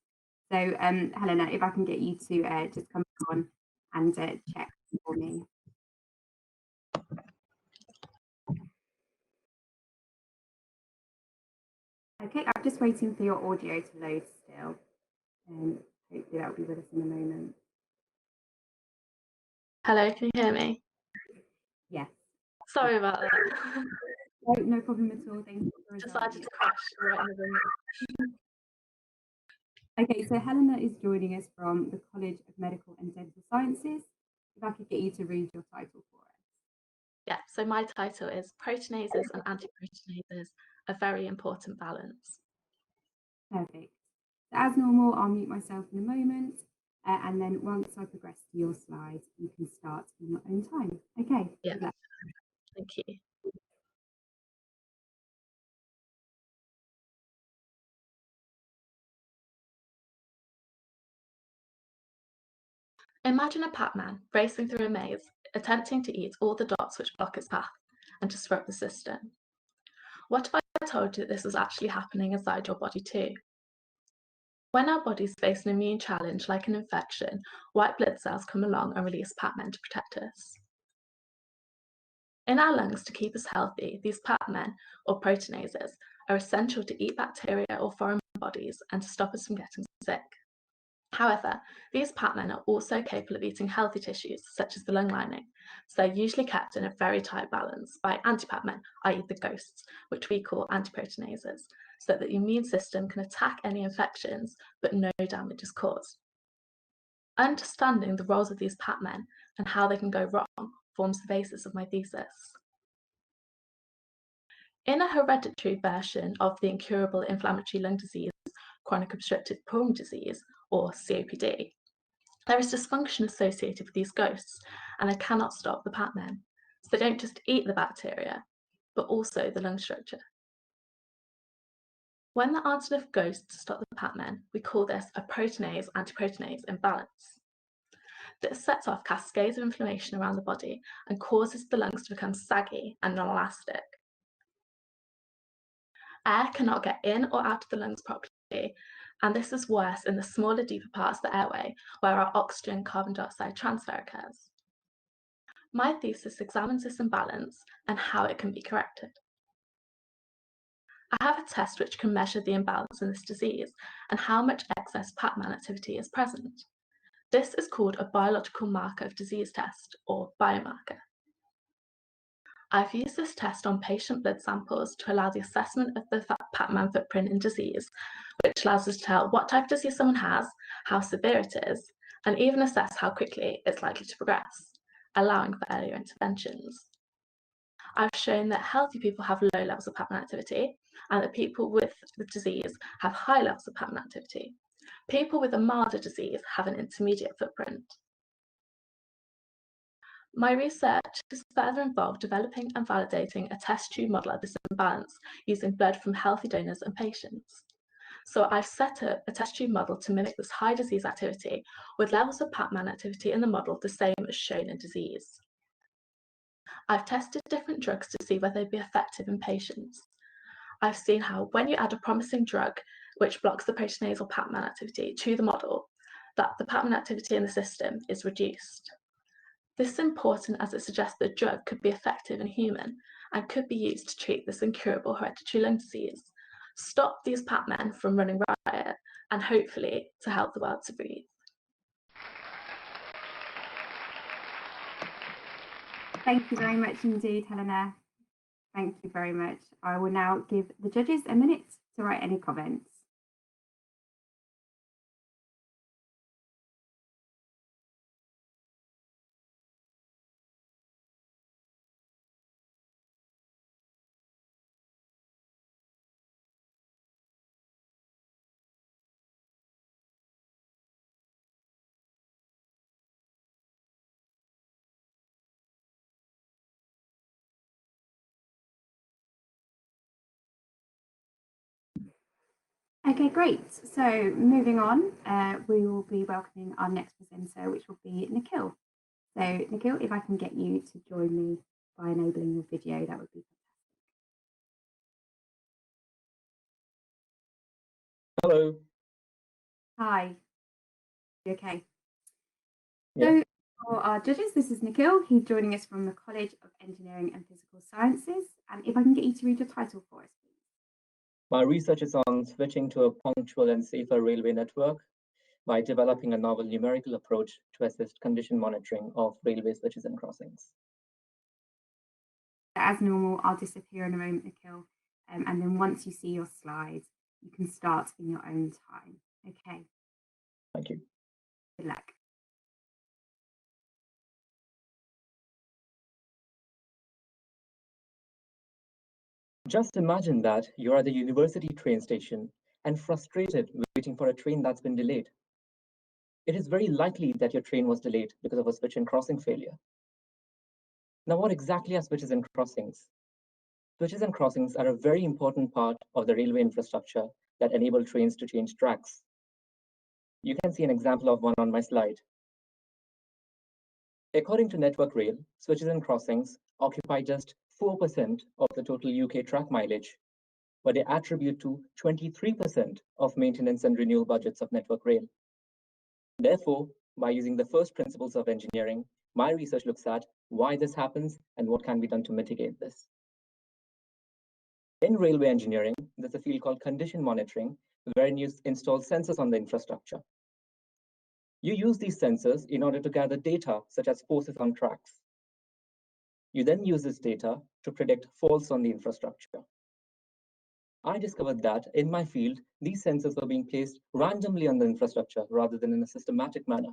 So Helena, if I can get you to just come on and check for me. Okay, I'm just waiting for your audio to load still. And hopefully that will be with us in a moment. Hello, can you hear me? Yes. Sorry about that. No problem at all. Thank you for Decided to crash right in the room. Okay, so Helena is joining us from the College of Medical and Dental Sciences. If I could get you to read your title for us. Yeah, so my title is Proteinases and Antiproteinases, a Very Important Balance. Perfect. So as normal, I'll mute myself in a moment. And then once I progress to your slides, you can start in your own time. Okay. Yeah, thank you. Imagine a Pac-Man racing through a maze, attempting to eat all the dots which block its path and disrupt the system. What if I told you that this was actually happening inside your body too? When our bodies face an immune challenge like an infection, white blood cells come along and release Pac-Men to protect us. In our lungs, to keep us healthy, these Pac-Men, or proteinases, are essential to eat bacteria or foreign bodies and to stop us from getting sick. However, these Pac-Men are also capable of eating healthy tissues, such as the lung lining, so they're usually kept in a very tight balance by anti-Pac-Men, i.e. the ghosts, which we call antiproteinases, so that the immune system can attack any infections, but no damage is caused. Understanding the roles of these Pac-Men and how they can go wrong forms the basis of my thesis. In a hereditary version of the incurable inflammatory lung disease, chronic obstructive pulmonary disease, or COPD, there is dysfunction associated with these ghosts, and they cannot stop the Pac-Men. So they don't just eat the bacteria, but also the lung structure. When there aren't enough ghosts to stop the Pac-Men, we call this a proteinase-antiproteinase imbalance. This sets off cascades of inflammation around the body and causes the lungs to become saggy and non-elastic. Air cannot get in or out of the lungs properly, and this is worse in the smaller, deeper parts of the airway where our oxygen-carbon dioxide transfer occurs. My thesis examines this imbalance and how it can be corrected. I have a test which can measure the imbalance in this disease and how much excess Pac-Man activity is present. This is called a biological marker of disease test, or biomarker. I've used this test on patient blood samples to allow the assessment of the Pac-Man footprint in disease, which allows us to tell what type of disease someone has, how severe it is, and even assess how quickly it's likely to progress, allowing for earlier interventions. I've shown that healthy people have low levels of Pac-Man activity, and that people with the disease have high levels of Pac-Man activity. People with a milder disease have an intermediate footprint. My research has further involved developing and validating a test tube model of this imbalance using blood from healthy donors and patients. So I've set up a test tube model to mimic this high disease activity with levels of Pac-Man activity in the model the same as shown in disease. I've tested different drugs to see whether they'd be effective in patients. I've seen how when you add a promising drug which blocks the proteinase or Pac-Man activity to the model, that the Pac-Man activity in the system is reduced. This is important as it suggests that the drug could be effective in human and could be used to treat this incurable hereditary lung disease, stop these Pac-Men from running riot, and hopefully to help the world to breathe. Thank you very much indeed, Helena. Thank you very much. I will now give the judges a minute to write any comments. Okay, great. So moving on, we will be welcoming our next presenter, which will be Nikhil. So Nikhil, if I can get you to join me by enabling your video, that would be fantastic. Hello. Hi. Okay. Yeah. So for our judges, this is Nikhil. He's joining us from the College of Engineering and Physical Sciences. And if I can get you to read your title for us, please. My research is on switching to a punctual and safer railway network by developing a novel numerical approach to assist condition monitoring of railway switches and crossings. As normal, I'll disappear in a moment, Nikhil. And then once you see your slides, you can start in your own time. Okay. Thank you. Good luck. Just imagine that you're at the university train station and frustrated waiting for a train that's been delayed. It is very likely that your train was delayed because of a switch and crossing failure. Now, what exactly are switches and crossings? Switches and crossings are a very important part of the railway infrastructure that enable trains to change tracks. You can see an example of one on my slide. According to Network Rail, switches and crossings occupy just 4% of the total UK track mileage, but they attribute to 23% of maintenance and renewal budgets of Network Rail. Therefore, by using the first principles of engineering, my research looks at why this happens and what can be done to mitigate this. In railway engineering, there's a field called condition monitoring, wherein you install sensors on the infrastructure. You use these sensors in order to gather data such as forces on tracks. You then use this data to predict faults on the infrastructure. I discovered that in my field, these sensors were being placed randomly on the infrastructure rather than in a systematic manner.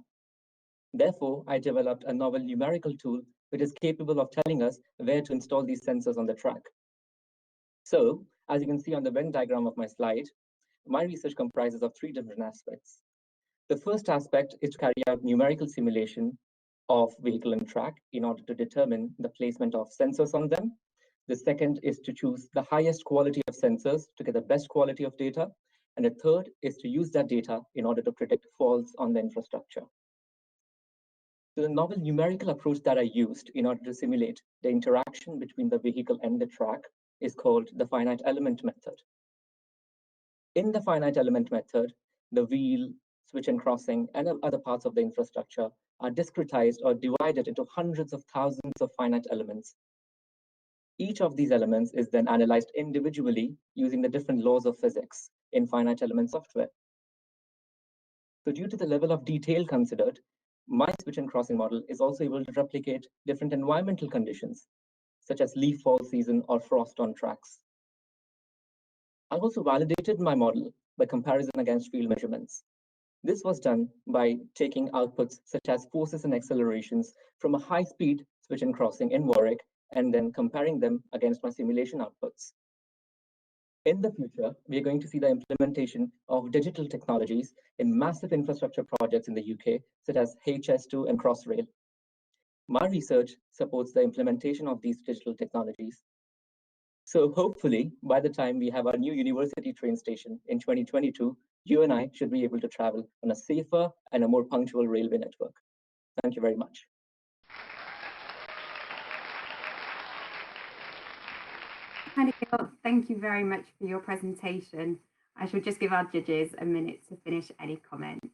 Therefore, I developed a novel numerical tool which is capable of telling us where to install these sensors on the track. So, as you can see on the Venn diagram of my slide, my research comprises of three different aspects. The first aspect is to carry out numerical simulation of vehicle and track in order to determine the placement of sensors on them. The second is to choose the highest quality of sensors to get the best quality of data. And the third is to use that data in order to predict faults on the infrastructure. So the novel numerical approach that I used in order to simulate the interaction between the vehicle and the track is called the finite element method. In the finite element method, the wheel, switch and crossing, and other parts of the infrastructure are discretized or divided into hundreds of thousands of finite elements. Each of these elements is then analyzed individually using the different laws of physics in finite element software. So due to the level of detail considered, my switch and crossing model is also able to replicate different environmental conditions, such as leaf fall season or frost on tracks. I also validated my model by comparison against field measurements. This was done by taking outputs such as forces and accelerations from a high-speed switch and crossing in Warwick and then comparing them against my simulation outputs. In the future, we are going to see the implementation of digital technologies in massive infrastructure projects in the UK, such as HS2 and Crossrail. My research supports the implementation of these digital technologies. So hopefully, by the time we have our new university train station in 2022, you and I should be able to travel on a safer and a more punctual railway network. Thank you very much. Nikhil, thank you very much for your presentation. I shall just give our judges a minute to finish any comments.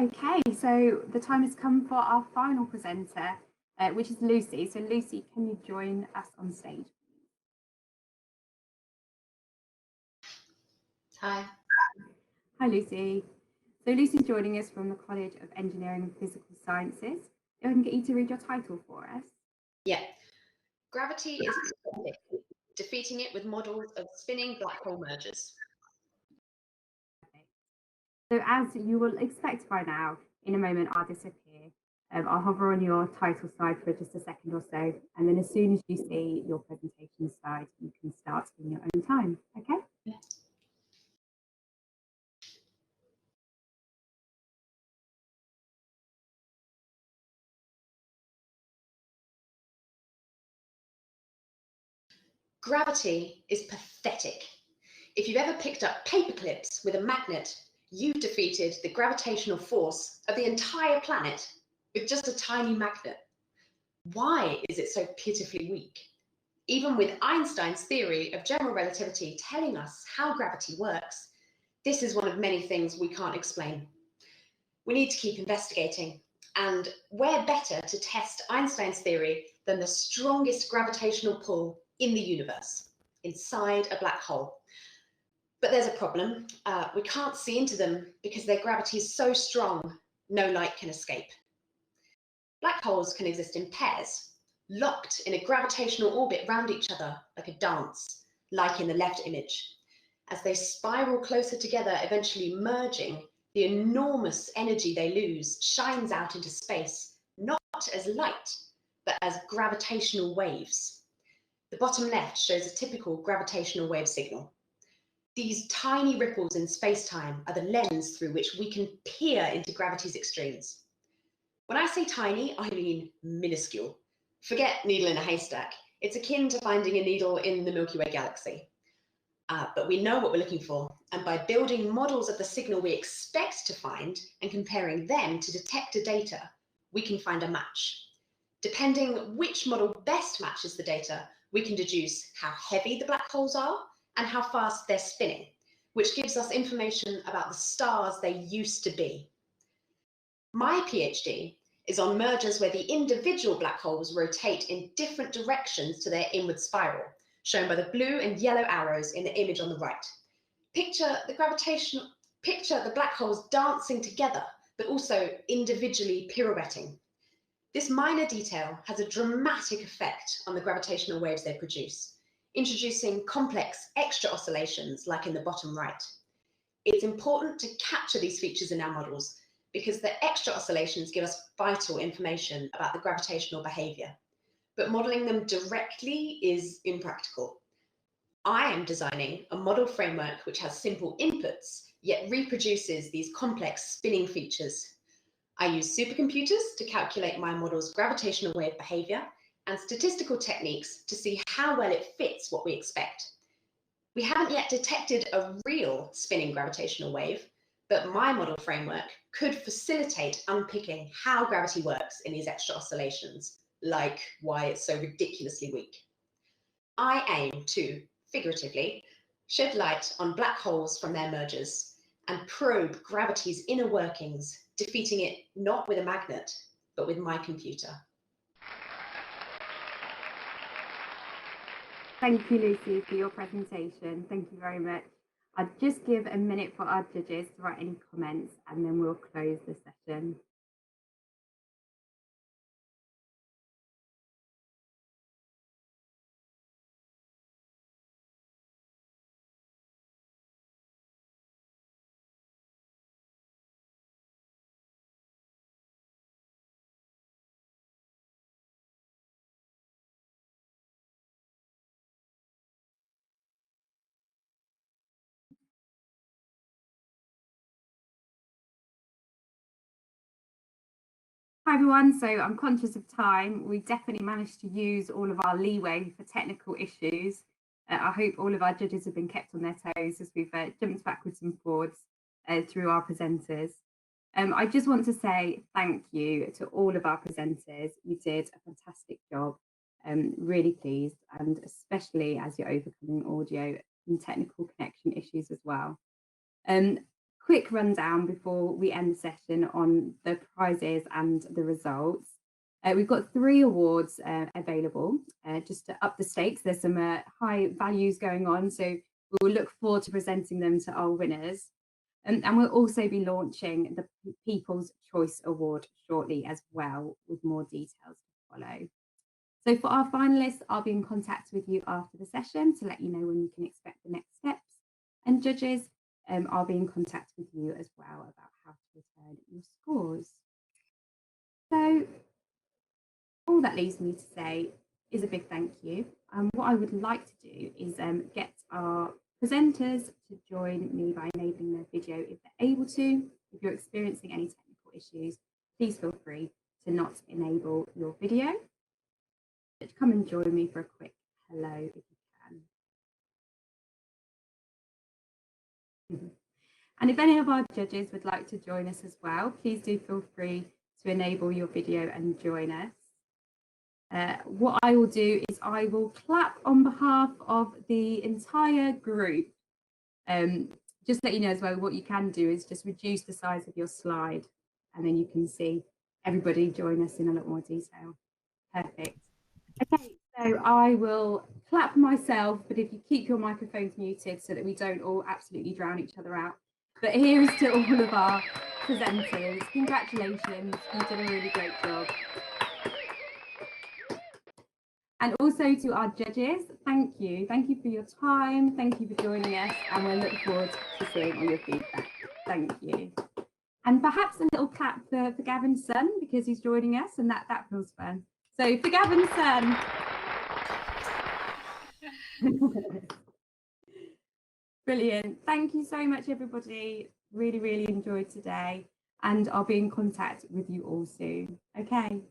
Okay, so the time has come for our final presenter, which is Lucy. So Lucy, can you join us on stage? Hi. Hi, Lucy. So Lucy's joining us from the College of Engineering and Physical Sciences. If I can get you to read your title for us. Yeah. Gravity is pathetic, defeating it with models of spinning black hole mergers. So as you will expect by now, in a moment I'll disappear. I'll hover on your title slide for just a second or so, and then as soon as you see your presentation slide, you can start in your own time, okay? Yeah. Gravity is pathetic. If you've ever picked up paper clips with a magnet, you've defeated the gravitational force of the entire planet with just a tiny magnet. Why is it so pitifully weak? Even with Einstein's theory of general relativity telling us how gravity works, this is one of many things we can't explain. We need to keep investigating, and where better to test Einstein's theory than the strongest gravitational pull in the universe, inside a black hole. But there's a problem. We can't see into them because their gravity is so strong, no light can escape. Black holes can exist in pairs, locked in a gravitational orbit round each other like a dance, like in the left image. As they spiral closer together, eventually merging, the enormous energy they lose shines out into space, not as light, but as gravitational waves. The bottom left shows a typical gravitational wave signal. These tiny ripples in space-time are the lens through which we can peer into gravity's extremes. When I say tiny, I mean minuscule. Forget needle in a haystack. It's akin to finding a needle in the Milky Way galaxy. But we know what we're looking for, and by building models of the signal we expect to find and comparing them to detector data, we can find a match. Depending which model best matches the data, we can deduce how heavy the black holes are and how fast they're spinning, which gives us information about the stars they used to be. My PhD is on mergers where the individual black holes rotate in different directions to their inward spiral, shown by the blue and yellow arrows in the image on the right. Picture the black holes dancing together, but also individually pirouetting. This minor detail has a dramatic effect on the gravitational waves they produce, introducing complex extra oscillations like in the bottom right. It's important to capture these features in our models because the extra oscillations give us vital information about the gravitational behavior. But modeling them directly is impractical. I am designing a model framework which has simple inputs, yet reproduces these complex spinning features. I use supercomputers to calculate my model's gravitational wave behavior and statistical techniques to see how well it fits what we expect. We haven't yet detected a real spinning gravitational wave, but my model framework could facilitate unpicking how gravity works in these extra oscillations, like why it's so ridiculously weak. I aim to, figuratively, shed light on black holes from their mergers and probe gravity's inner workings, defeating it not with a magnet, but with my computer. Thank you, Lucy, for your presentation. Thank you very much. I'll just give a minute for our judges to write any comments and then we'll close the session. Hi everyone, so I'm conscious of time. We definitely managed to use all of our leeway for technical issues. I hope all of our judges have been kept on their toes as we've jumped backwards and forwards through our presenters. I just want to say thank you to all of our presenters. You did a fantastic job. Really pleased, and especially as you're overcoming audio and technical connection issues as well. Quick rundown before we end the session on the prizes and the results. We've got 3 awards available just to up the stakes. There's some high values going on, so we'll look forward to presenting them to our winners. And we'll also be launching the People's Choice Award shortly as well, with more details to follow. So for our finalists, I'll be in contact with you after the session to let you know when you can expect the next steps. And judges, I'll be in contact with you as well about how to return your scores. So all that leaves me to say is a big thank you. What I would like to do is get our presenters to join me by enabling their video if they're able to. If you're experiencing any technical issues, please feel free to not enable your video. But come and join me for a quick hello if you can. And if any of our judges would like to join us as well, please do feel free to enable your video and join us. What I will do is I will clap on behalf of the entire group. Just let you know as well, what you can do is just reduce the size of your slide and then you can see everybody join us in a lot more detail. Perfect. Okay, so I will clap myself, but if you keep your microphones muted so that we don't all absolutely drown each other out. But here is to all of our presenters. Congratulations, you did a really great job. And also to our judges, thank you. Thank you for your time. Thank you for joining us, and we'll look forward to seeing all your feedback. Thank you. And perhaps a little clap for Gavin's son, because he's joining us, and that feels fun. So for Gavin's son. Brilliant. Thank you so much, everybody. Really, really enjoyed today. And I'll be in contact with you all soon. Okay.